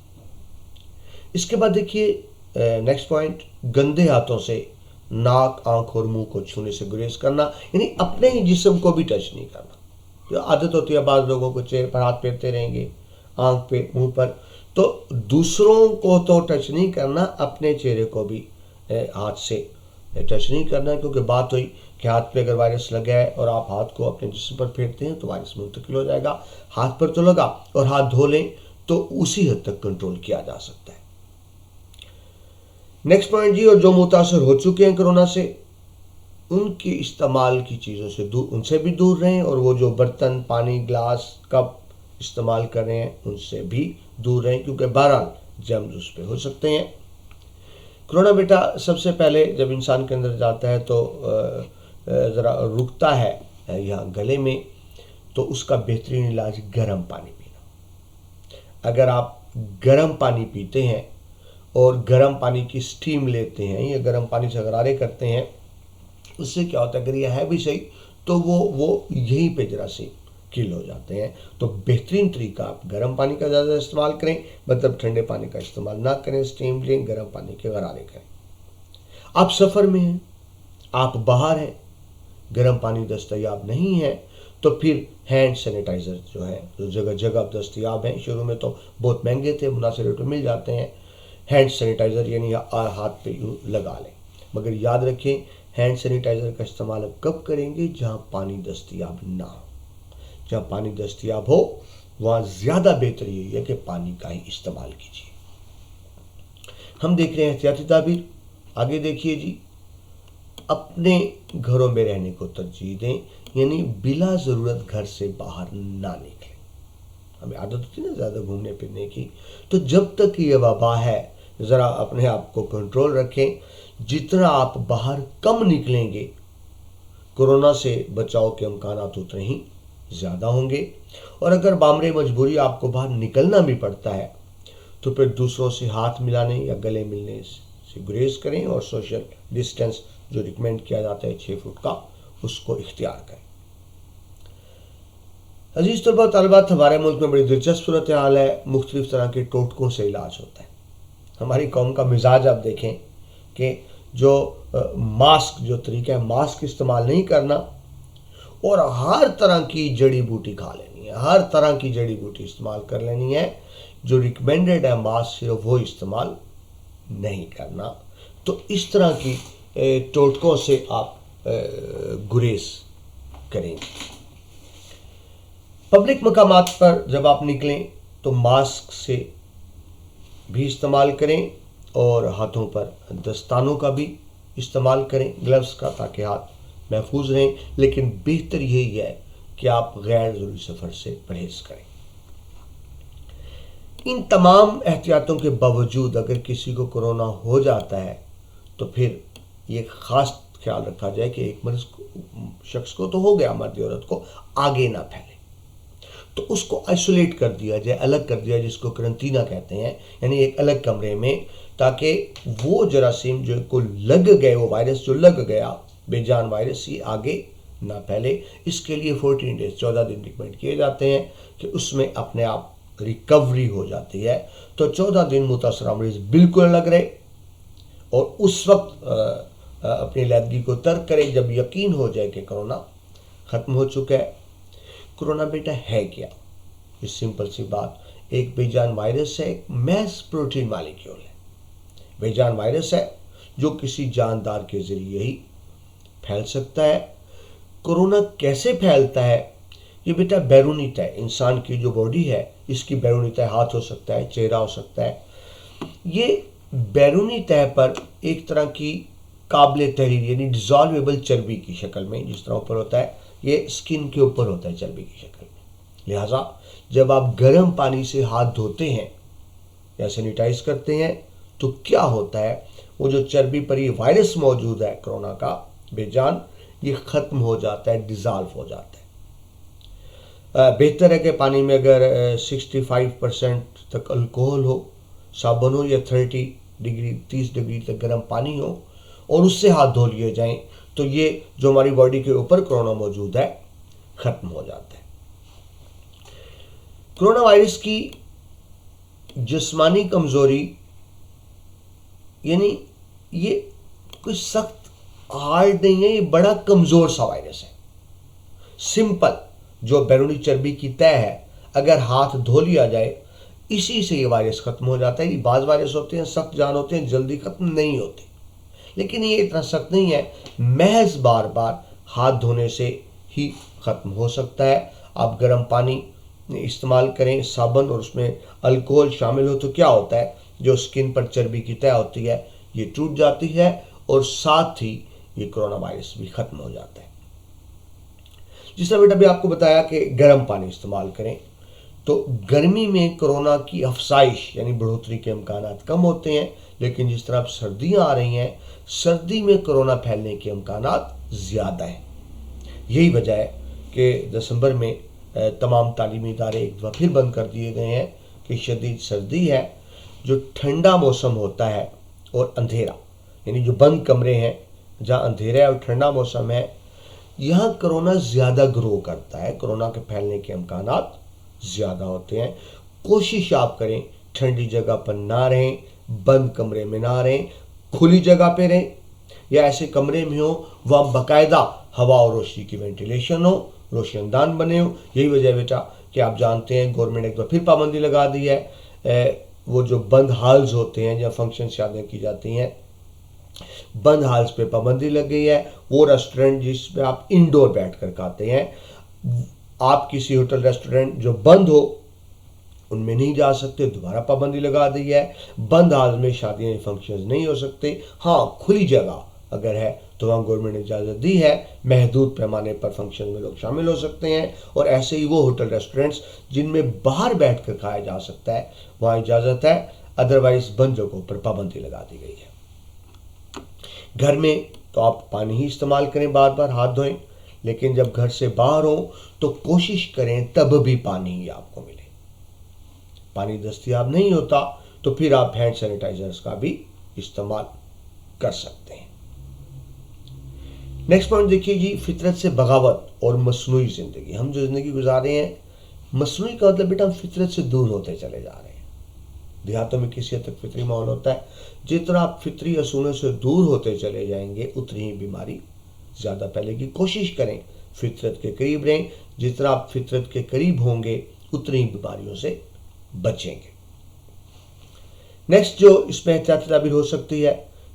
اس کے بعد دیکھیے نیکسٹ پوائنٹ، گندے ہاتھوں سے ناک، آنکھ اور منہ کو چھونے سے گریز کرنا، یعنی اپنے ہی جسم کو بھی ٹچ نہیں کرنا. جو عادت ہوتی ہے بعض لوگوں کو چہرے پر ہاتھ پھیرتے رہیں گے، آنکھ پہ، منہ پر، تو دوسروں کو تو ٹچ نہیں کرنا، اپنے چہرے کو بھی ہاتھ سے ٹچ نہیں کرنا کیونکہ بات ہوئی کہ ہاتھ پہ اگر وائرس لگا ہے اور آپ ہاتھ کو اپنے جسم پر پھیرتے ہیں تو وائرس منتقل ہو جائے گا. ہاتھ پر تو لگا اور ہاتھ دھو لیں تو اسی حد تک کنٹرول کیا جا سکتا ہے. نیکسٹ پوائنٹ جی، اور جو متاثر ہو چکے ہیں کرونا سے ان کی استعمال کی چیزوں سے دور، ان سے بھی دور رہیں، اور وہ جو برتن، پانی، گلاس، کپ استعمال کر رہے ہیں ان سے بھی دور رہیں کیونکہ بہرحال جرمز اس پہ ہو سکتے ہیں. کرونا بیٹا سب سے پہلے جب انسان کے اندر جاتا ہے تو ذرا رکتا ہے یہاں گلے میں، تو اس کا بہترین علاج گرم پانی پینا. اگر آپ گرم پانی پیتے ہیں اور گرم پانی کی سٹیم لیتے ہیں یا گرم پانی سے غرارے کرتے ہیں، اس سے کیا ہوتا ہے اگر یہ ہے بھی صحیح تو وہ یہیں پہ جراثیم کل ہو جاتے ہیں. تو بہترین طریقہ آپ گرم پانی کا زیادہ استعمال کریں، مطلب ٹھنڈے پانی کا استعمال نہ کریں، سٹیم لیں، گرم پانی کے غرارے کریں. آپ سفر میں ہیں، آپ باہر ہیں، گرم پانی دستیاب نہیں ہے तो फिर हैंड सैनिटाइज़र जो है जो जगह जगह दस्तयाब हैं, शुरू में तो बहुत महंगे थे, मुनासिब रेट में मिल जाते हैं। हैंड सैनिटाइज़र यानी हाथ पे यूँ लगा लें, मगर याद रखें हैंड सैनिटाइज़र का इस्तेमाल अब कब करेंगे, जहाँ पानी दस्तयाब ना हो। जहाँ पानी दस्तयाब हो वहाँ ज़्यादा बेहतर यही है कि पानी का ही इस्तेमाल कीजिए। हम देख रहे हैं एहतियाती तदाबीर। आगे देखिए जी, अपने घरों में रहने को तरजीह दें, यानी बिला ज़रूरत घर से बाहर ना निकलें। हमें आदत होती है ना ज़्यादा घूमने फिरने की, तो जब तक ये वबा है ज़रा अपने आप को कंट्रोल रखें। जितना आप बाहर कम निकलेंगे कोरोना से बचाव के इम्कानात उतने ही ज़्यादा होंगे। और अगर बामरे मजबूरी आपको बाहर निकलना भी पड़ता है तो फिर दूसरों से हाथ मिलाने या गले मिलने से गुरेज करें और सोशल डिस्टेंस जो रिकमेंड किया जाता है 6 फुट का, उसको इख्तियार करें। अजीज तलबा तलबात, हमारे मुल्क में बड़ी दिलचस्प सूरत हाल है। मुख्तलिफ तरह के टोटकों से इलाज होता है। हमारी कौम का मिजाज आप देखें कि जो मास्क जो तरीका है मास्क इस्तेमाल नहीं करना और हर तरह की जड़ी बूटी खा लेनी है, हर तरह की जड़ी बूटी इस्तेमाल कर लेनी है। जो रिकमेंडेड है मास्क सिर्फ वो इस्तेमाल नहीं करना। तो इस तरह की टोटकों से आप गुरेज करेंगे। पब्लिक मकामात पर जब आप निकलें तो मास्क से भी इस्तेमाल करें और हाथों पर दस्तानों का भी इस्तेमाल करें, ग्लव्स का, ताकि हाथ महफूज रहें। लेकिन बेहतर यही है कि आप गैर ज़रूरी सफ़र से परहेज़ करें। इन तमाम एहतियातों के बावजूद अगर किसी को कोरोना हो जाता है तो फिर ये ख़ास ख्याल रखा जाए कि एक मरीज शख्स को तो हो गया, मर्द औरत को आगे ना फैले, तो उसको आइसोलेट कर दिया जाए, अलग कर दिया, जिसको करंटीना कहते हैं, यानी एक अलग कमरे में, ताकि वो जरासीम जो को लग गए, वो वायरस जो लग गया, बेजान वायरस, ये आगे ना फैले। इसके लिए 14 डेज 14 दिन रिकमेंड किए जाते हैं कि उसमें अपने आप रिकवरी हो जाती है। तो 14 दिन मुतासरा मरीज बिल्कुल अलग रहे और उस वक्त अपनी अलहदगी को तर्क करें जब यकीन हो जाए कि कोरोना ख़त्म हो चुका है। कोरोना बेटा है क्या? ये सिंपल सी बात, एक बेजान वायरस है, एक महज प्रोटीन मालिक्यूल है। बेजान वायरस है जो किसी जानदार के ज़रिए ही फैल सकता है। कोरोना कैसे फैलता है? ये बेटा बैरूनी तय, इंसान की जो बॉडी है इसकी बैरूनी तय, हाथ हो सकता है, चेहरा हो सकता है। ये बैरूनी तय पर एक तरह की काबिल तहरीर यानी डिज़ॉल्वेबल चर्बी की शक्ल में, जिस तरह ऊपर होता है, ये स्किन के ऊपर होता है चर्बी की शक्ल में। लिहाजा जब आप गर्म पानी से हाथ धोते हैं या सैनिटाइज करते हैं तो क्या होता है, वो जो चर्बी पर ये वायरस मौजूद है कोरोना का बेजान, ये ख़त्म हो जाता है, डिज़ॉल्व हो जाता है। बेहतर है कि पानी में अगर 65% तक अल्कोहल हो, साबुन हो, या 30 डिग्री तक गर्म पानी हो और उससे हाथ धो लिए जाएं, तो ये जो हमारी बॉडी के ऊपर कोरोना मौजूद है ख़त्म हो जाता है। कोरोना वायरस की जिस्मानी कमज़ोरी, यानी ये कोई सख्त हार्ड नहीं है, ये बड़ा कमज़ोर सा वायरस है। सिंपल जो बैरूनी चर्बी की तय है, अगर हाथ धो लिया जाए इसी से ये वायरस ख़त्म हो जाता है। ये बाज़ वायरस होते हैं सख्त जान होते हैं, जल्दी ख़त्म नहीं होते, लेकिन ये इतना सख्त नहीं है, महज बार बार हाथ धोने से ही ख़त्म हो सकता है। आप गर्म पानी इस्तेमाल करें, साबुन और उसमें अल्कोहल शामिल हो, तो क्या होता है, जो स्किन पर चर्बी की तय होती है ये टूट जाती है और साथ ही ये कोरोना वायरस भी ख़त्म हो जाता है। जिस तरह बेटा भी आपको बताया कि गर्म पानी इस्तेमाल करें, तो गर्मी में कोरोना की अफसाइश यानी बढ़ोतरी के इम्कानात कम होते हैं, लेकिन जिस तरह अब सर्दियाँ आ रही हैं, सर्दी में कोरोना फैलने के इम्कानात ज़्यादा हैं। यही वजह है कि दिसंबर में तमाम तालीमी इदारे एक दफ़ा फिर बंद कर दिए गए हैं कि शदीद सर्दी है, जो ठंडा मौसम होता है और अंधेरा, यानी जो बंद कमरे हैं जहाँ अंधेरा है और ठंडा मौसम है, यहाँ कोरोना ज़्यादा ग्रो करता है, कोरोना के फैलने के इम्कानात ज़्यादा होते हैं। कोशिश आप करें ठंडी जगह पर ना रहें, बंद कमरे में ना रहें, खुली जगह पे रहें या ऐसे कमरे में हो वहाँ बाकायदा हवा और रोशनी की वेंटिलेशन हो, रोशनदान बने हो। यही वजह है बेटा कि आप जानते हैं गवर्नमेंट ने एक बार फिर पाबंदी लगा दी है। वो जो बंद हाल्स होते हैं जहाँ फंक्शन शादियाँ की जाती हैं, बंद हाल्स पे पाबंदी लग गई है। वो रेस्टोरेंट जिसमें आप इंडोर बैठ कर खाते हैं, आप किसी होटल रेस्टोरेंट जो बंद हो उनमें नहीं जा सकते, दोबारा पाबंदी लगा दी है। बंद हाल में शादियाँ फंक्शंस नहीं हो सकते। हाँ, खुली जगह अगर है तो वहाँ गवर्नमेंट ने इजाज़त दी है, महदूद पैमाने पर फंक्शन में लोग शामिल हो सकते हैं। और ऐसे ही वो होटल रेस्टोरेंट्स जिनमें बाहर बैठ कर खाया जा सकता है वहाँ इजाज़त है, अदरवाइज बंद जगहों पर पाबंदी लगा दी गई है। घर में तो आप पानी ही इस्तेमाल करें, बार बार हाथ धोएं, लेकिन जब घर से बाहर हो तो कोशिश करें तब भी पानी ही आपको मिले। पानी दस्तयाब नहीं होता तो फिर आप हैंड सैनिटाइजर्स का भी इस्तेमाल कर सकते हैं। नेक्स्ट पॉइंट देखिए जी, फितरत से बगावत और मसनूई ज़िंदगी। हम जो ज़िंदगी गुजार रहे हैं, मसनूई का मतलब बेटा हम फितरत से दूर होते चले जा रहे हैं। देहातों में किसी हद तक फितरी माहौल होता है। जितना आप फितरी असूलों से दूर होते चले जाएंगे उतनी ही बीमारी ज़्यादा फैलेगी। कोशिश करें फितरत के करीब रहें। जितना आप फितरत के करीब होंगे उतनी ही बीमारियों से बचेंगे। नेक्स्ट जो इसमें एहतियाती तदबीर हो सकती है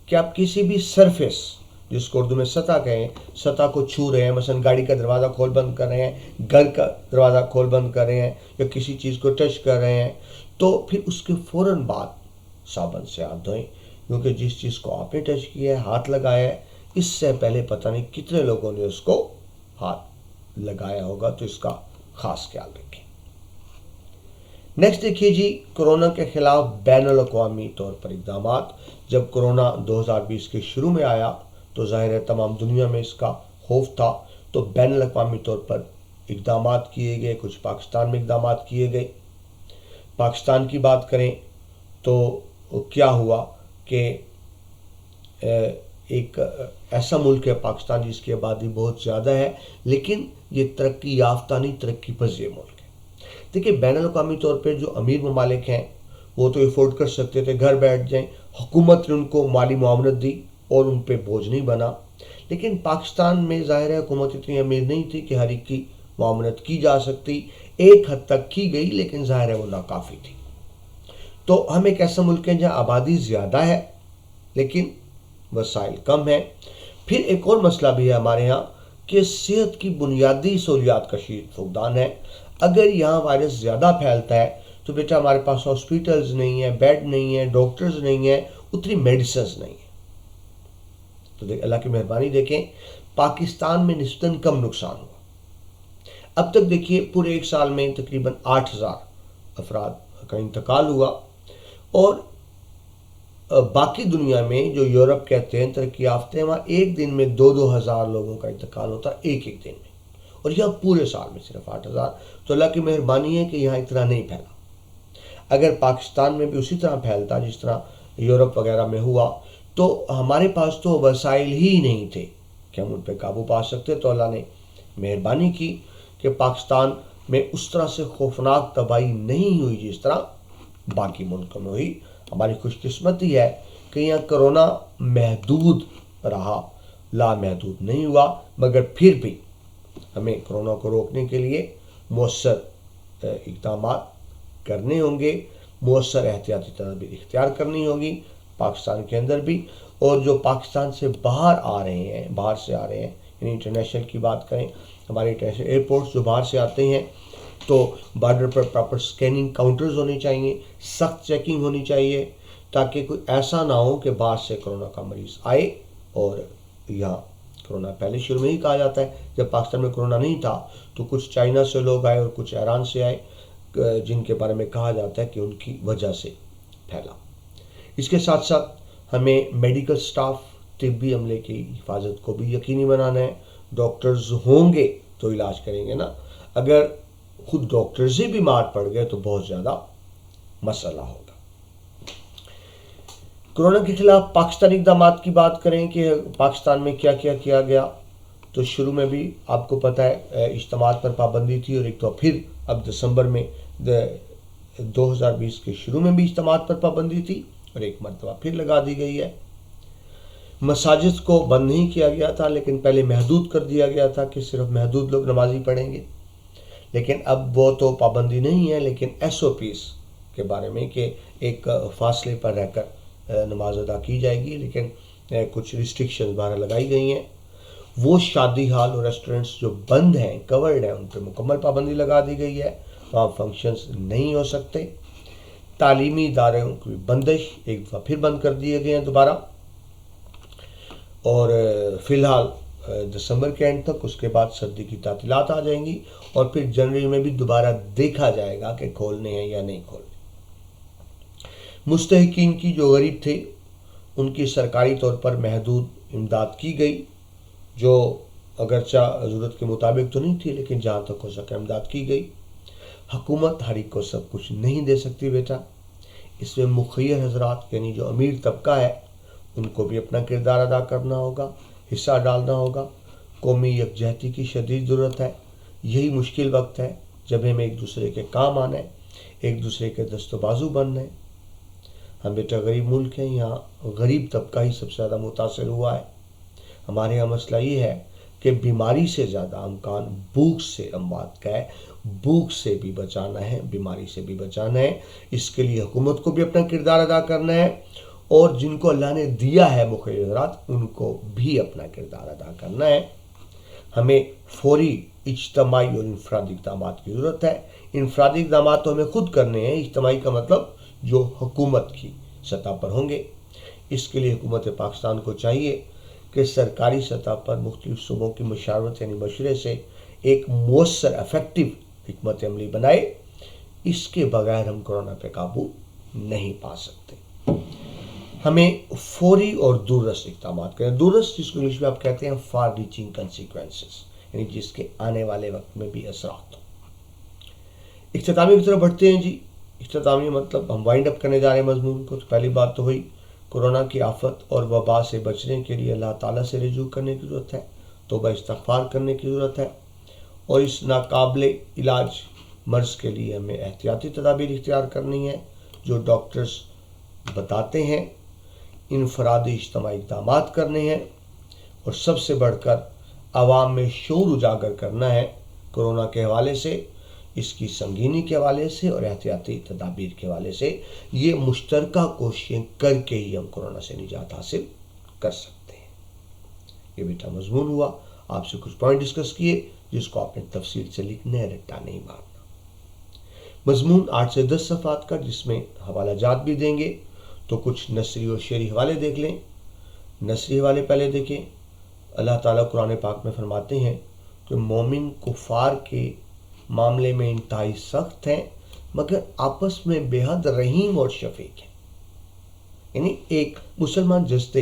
कि आप किसी भी सरफेस, जिसको उर्दू में सतह कहें, सतह को छू रहे हैं, मसलन गाड़ी का दरवाज़ा खोल बंद कर रहे हैं, घर का दरवाज़ा खोल बंद कर रहे हैं, या किसी चीज़ को टच कर रहे हैं, तो फिर उसके फ़ौरन बाद साबुन से हाथ धोएं। क्योंकि जिस चीज़ को आपने टच किया है, हाथ लगाया है, इससे पहले पता नहीं कितने लोगों ने उसको हाथ लगाया होगा, तो इसका ख़ास ख्याल रखें। नेक्स्ट देखिए जी, कोरोना के खिलाफ बैनुल-अक़वामी तौर पर इक़दामात। जब कोरोना 2020 के शुरू में आया तो ज़ाहिर है तमाम दुनिया में इसका खौफ था, तो बैनुल-अक़वामी तौर पर इक़दामात किए गए। कुछ पाकिस्तान में इक़दामात किए गए। पाकिस्तान की बात करें तो क्या हुआ कि एक ऐसा मुल्क है पाकिस्तान जिसकी आबादी बहुत ज़्यादा है, लेकिन ये तरक्की याफ्ता नहीं, तरक्की पज़ीर मुल्क है। देखिए, बैनुल-अक़वामी तौर पे जो अमीर ममालिक हैं वो तो अफोर्ड कर सकते थे, घर बैठ जाएं, हुकूमत ने उनको माली मुआवनत दी और उन पे बोझ नहीं बना। लेकिन पाकिस्तान में ज़ाहिर है हुकूमत इतनी अमीर नहीं थी कि हर एक की मुआवनत की जा सकती। एक हद तक की गई, लेकिन ज़ाहिर है वो नाकाफ़ी थी। तो हम एक ऐसा मुल्क है जहाँ आबादी ज़्यादा है लेकिन वसाइल कम है। फिर एक और मसला भी है हमारे यहाँ कि सेहत की बुनियादी सहूलियात का शदीद फुकदान है। अगर यहाँ वायरस ज़्यादा फैलता है तो बेटा हमारे पास हॉस्पिटल्स नहीं है, बेड नहीं है, डॉक्टर्स नहीं है, उतनी मेडिसिन्स नहीं है। तो अल्लाह की मेहरबानी देखें, पाकिस्तान में निस्बतन कम नुकसान हुआ। अब तक देखिए पूरे एक साल में तकरीबन 8000 अफराद का इंतकाल हुआ, और बाकी दुनिया में जो यूरोप कहते हैं तरक्की याफ्ते हैं, वहाँ एक दिन में 2-2 हज़ार लोगों का इंतकाल होता है एक एक दिन में, और यहाँ पूरे साल में सिर्फ 8000। तो अल्लाह की मेहरबानी है कि यहाँ इतना नहीं फैला। अगर पाकिस्तान में भी उसी तरह फैलता जिस तरह यूरोप वगैरह में हुआ तो हमारे पास तो वसाइल ही नहीं थे कि हम उन पर काबू पा सकते। तो अल्लाह ने मेहरबानी की कि पाकिस्तान में उस तरह से खौफनाक तबाही नहीं हुई जिस तरह बाकी मुल्कों में हुई। हमारी खुशकिस्मती है कि यहाँ कोरोना महदूद रहा, लामहदूद नहीं हुआ, मगर फिर भी हमें कोरोना को रोकने के लिए मौसर इक़दामात करने होंगे, मौसर एहतियाती तदबीर इख्तियार करनी होगी पाकिस्तान के अंदर भी। और जो पाकिस्तान से बाहर आ रहे हैं, बाहर से आ रहे हैं, यानी इंटरनेशनल की बात करें, हमारे इंटरनेशनल एयरपोर्ट्स जो बाहर से आते हैं तो बॉर्डर पर प्रॉपर स्कैनिंग काउंटर्स होने चाहिए, सख्त चेकिंग होनी चाहिए, ताकि कोई ऐसा ना हो कि बाहर से कोरोना का मरीज़ आए और यहाँ कोरोना पहले शुरू में ही कहा जाता है जब पाकिस्तान में कोरोना नहीं था तो कुछ चाइना से लोग आए और कुछ ईरान से आए, जिनके बारे में कहा जाता है कि उनकी वजह से फैला। इसके साथ साथ हमें मेडिकल स्टाफ, तिब्बी अमले की हिफाजत को भी यकीनी बनाना है। डॉक्टर्स होंगे तो इलाज करेंगे ना, अगर खुद डॉक्टर्स ही बीमार पड़ गए तो बहुत ज़्यादा मसला होगा। कोरोना के खिलाफ पाकिस्तानी इक़दामात की बात करें कि पाकिस्तान में क्या क्या किया गया, तो शुरू में भी आपको पता है इज्तिमात पर पाबंदी थी, और एक तो फिर अब दिसंबर में 2020 के शुरू में भी इज्तिमात पर पाबंदी थी और एक मरतबा फिर लगा दी गई है। مساجد کو بند نہیں کیا گیا تھا، لیکن پہلے محدود کر دیا گیا تھا کہ صرف محدود لوگ نمازی پڑھیں گے، لیکن اب وہ تو پابندی نہیں ہے، لیکن ایس او پیز کے بارے میں کہ ایک فاصلے پر رہ کر نماز ادا کی جائے گی، لیکن کچھ ریسٹرکشن بارہ لگائی گئی ہیں۔ وہ شادی ہال اور ریسٹورنٹس جو بند ہیں، کورڈ ہیں، ان پہ مکمل پابندی لگا دی گئی ہے، وہاں فنکشنز نہیں ہو سکتے۔ تعلیمی اداروں کی بندش ایک دفعہ پھر بند کر دیے گئے ہیں دوبارہ، اور فی الحال دسمبر کے اینڈ تک، اس کے بعد سردی کی تعطیلات آ جائیں گی، اور پھر جنوری میں بھی دوبارہ دیکھا جائے گا کہ کھولنے ہیں یا نہیں کھولنے۔ مستحقین کی جو غریب تھے ان کی سرکاری طور پر محدود امداد کی گئی، جو اگرچہ ضرورت کے مطابق تو نہیں تھی، لیکن جہاں تک ہو سکے امداد کی گئی۔ حکومت ہر ایک کو سب کچھ نہیں دے سکتی بیٹا، اس میں مخیر حضرات یعنی جو امیر طبقہ ہے ان کو بھی اپنا کردار ادا کرنا ہوگا، حصہ ڈالنا ہوگا۔ قومی یکجہتی کی شدید ضرورت ہے۔ یہی مشکل وقت ہے جب ہمیں ایک دوسرے کے کام آنا ہے، ایک دوسرے کے دست و بازو بننا ہے۔ ہم بیٹا غریب ملک ہیں، یہاں غریب طبقہ ہی سب سے زیادہ متاثر ہوا ہے۔ ہمارے یہاں مسئلہ یہ ہے کہ بیماری سے زیادہ امکان بھوک سے اموات کا ہے۔ بھوک سے بھی بچانا ہے، بیماری سے بھی بچانا ہے۔ اس کے لیے حکومت کو بھی اپنا کردار ادا کرنا ہے، اور جن کو اللہ نے دیا ہے مخیر حضرات ان کو بھی اپنا کردار ادا کرنا ہے۔ ہمیں فوری اجتماعی اور انفرادی اقدامات کی ضرورت ہے۔ انفرادی اقدامات تو ہمیں خود کرنے ہیں، اجتماعی کا مطلب جو حکومت کی سطح پر ہوں گے۔ اس کے لیے حکومت پاکستان کو چاہیے کہ سرکاری سطح پر مختلف صوبوں کی مشاورت یعنی مشورے سے ایک مؤثر افیکٹو حکمت عملی بنائے۔ اس کے بغیر ہم کورونا پہ قابو نہیں پا سکتے۔ ہمیں فوری اور دور رس اقدامات کریں۔ دور رس جس کو انگلش میں آپ کہتے ہیں فار ریچنگ کنسیکوینسز، یعنی جس کے آنے والے وقت میں بھی اثرات ہوں۔ اختتامی کی طرف بڑھتے ہیں جی۔ اختتامی مطلب ہم وائنڈ اپ کرنے جا رہے ہیں مضمون کو۔ تو پہلی بات تو ہوئی کورونا کی آفت اور وبا سے بچنے کے لیے اللہ تعالیٰ سے رجوع کرنے کی ضرورت ہے، توبہ استغفار کرنے کی ضرورت ہے، اور اس ناقابل علاج مرض کے لیے ہمیں احتیاطی تدابیر اختیار کرنی ہے جو ڈاکٹرز بتاتے ہیں۔ انفرادی اجتماعی اقدامات کرنے ہیں، اور سب سے بڑھ کر عوام میں شعور اجاگر کرنا ہے کورونا کے حوالے سے، اس کی سنگینی کے حوالے سے اور احتیاطی تدابیر کے حوالے سے۔ یہ مشترکہ کوششیں کر کے ہی ہم کورونا سے نجات حاصل کر سکتے ہیں۔ یہ بیٹا مضمون ہوا، آپ سے کچھ پوائنٹ ڈسکس کیے جس کو آپ نے تفصیل سے لکھنا ہے، رٹا نہیں مارنا۔ مضمون 8 سے 10 صفحات کا، جس میں حوالہ جات بھی دیں گے، تو کچھ نثری اور شعری حوالے دیکھ لیں۔ نثری حوالے پہلے دیکھیں۔ اللہ تعالیٰ قرآن پاک میں فرماتے ہیں کہ مومن کفار کے معاملے میں انتہائی سخت ہیں، مگر آپس میں بے حد رحیم اور شفیق ہیں۔ یعنی ایک مسلمان جسد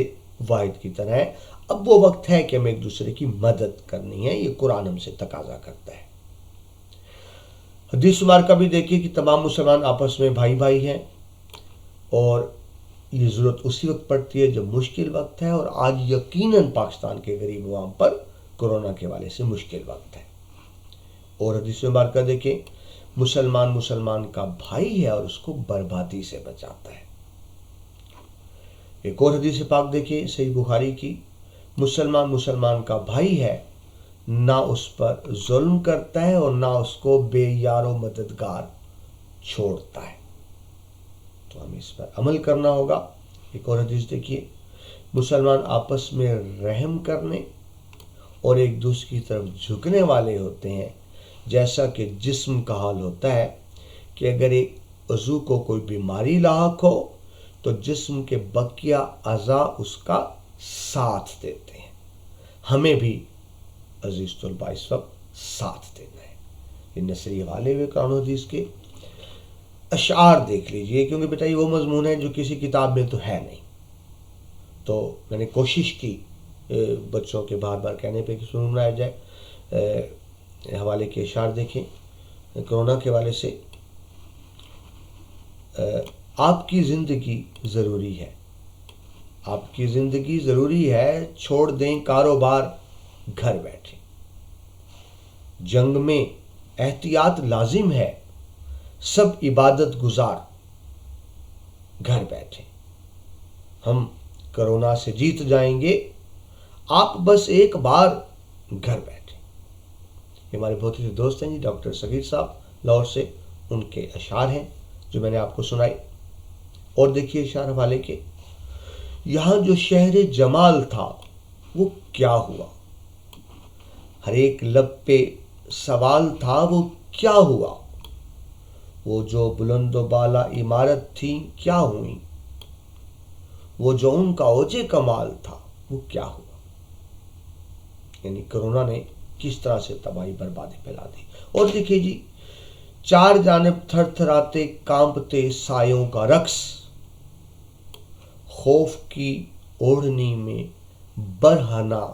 واحد کی طرح ہے۔ اب وہ وقت ہے کہ ہمیں ایک دوسرے کی مدد کرنی ہے، یہ قرآن ہم سے تقاضا کرتا ہے۔ حدیث مبارکہ بھی دیکھیے کہ تمام مسلمان آپس میں بھائی بھائی ہیں، اور یہ ضرورت اسی وقت پڑتی ہے جب مشکل وقت ہے، اور آج یقیناً پاکستان کے غریب عوام پر کورونا کے حوالے سے مشکل وقت ہے۔ اور حدیث مبارکہ دیکھیں، مسلمان کا بھائی ہے اور اس کو بربادی سے بچاتا ہے۔ ایک اور حدیث پاک دیکھیں صحیح بخاری کی، مسلمان کا بھائی ہے، نہ اس پر ظلم کرتا ہے اور نہ اس کو بے یار و مددگار چھوڑتا ہے۔ تو ہمیں اس پر عمل کرنا ہوگا۔ ایک اور حدیث دیکھیے، مسلمان آپس میں رحم کرنے اور ایک دوسرے کی طرف جھکنے والے ہوتے ہیں، جیسا کہ جسم کا حال ہوتا ہے کہ اگر ایک عضو کو کوئی بیماری لاحق ہو تو جسم کے بقیہ اعضاء اس کا ساتھ دیتے ہیں۔ ہمیں بھی عزیز طلباء اس وقت ساتھ دینا ہے۔ یہ نثری حوالے ہوئے قرآن و حدیث کے۔ اشعار دیکھ لیجئے، کیونکہ بیٹا یہ وہ مضمون ہے جو کسی کتاب میں تو ہے نہیں، تو میں نے کوشش کی بچوں کے بار بار کہنے پہ کہ سنایا جائے۔ حوالے کے اشعار دیکھیں کورونا کے حوالے سے۔ آپ کی زندگی ضروری ہے، آپ کی زندگی ضروری ہے، چھوڑ دیں کاروبار گھر بیٹھے۔ جنگ میں احتیاط لازم ہے، سب عبادت گزار گھر بیٹھے۔ ہم कोरोना से जीत जाएंगे, आप बस एक बार घर बैठे। ये हमारे बहुत ही दोस्त हैं जी, डॉक्टर सगीर साहब लाहौर से, उनके अशार हैं जो मैंने आपको सुनाई। और देखिए इशार हवाले के, यहाँ जो शहर जमाल था वो क्या हुआ, हर एक लब पे सवाल था वो क्या हुआ, वो जो बुलंदो बाला इमारत थी क्या हुई, वो जो उनका ओजे कमाल था वो क्या हुआ। यानी कोरोना ने किस तरह से तबाही बर्बादी फैला दी। और देखिए जी, चार जानब थरथराते कांपते सायों का रक्स, खौफ की ओढ़नी में बरहना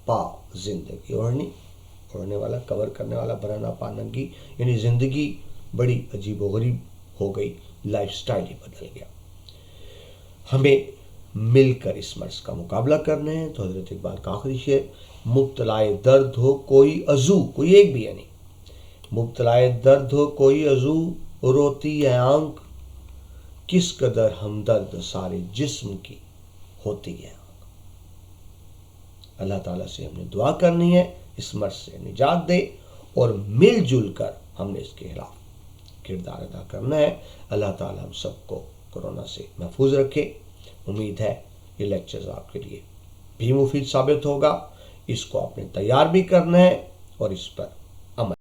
पा जिंदगी। ओढ़ने वाला, कवर करने वाला, बरहना पा नंगी, यानी जिंदगी बड़ी अजीबोगरीब हो गई, लाइफस्टाइल ही बदल गया। हमें मिलकर इस मर्ज का मुकाबला करना है। तो हजरत इकबाल का आखिरी शेर, मुब्तलाए दर्द हो कोई अजू, कोई एक भी यानी, मुब्तलाए दर्द हो कोई अजू, रोती है आंख, किस कदर हमदर्द सारे जिस्म की होती है। अल्लाह ताला से हमने दुआ करनी है इस मर्ज से निजात दे, और मिलजुल कर हमने इसके खिलाफ किरदार अदा करना है। अल्लाह ताला हम सबको कोरोना से महफूज रखे। उम्मीद है ये लेक्चर्स आपके लिए भी मुफीद साबित होगा। इसको आपने तैयार भी करना है और इस पर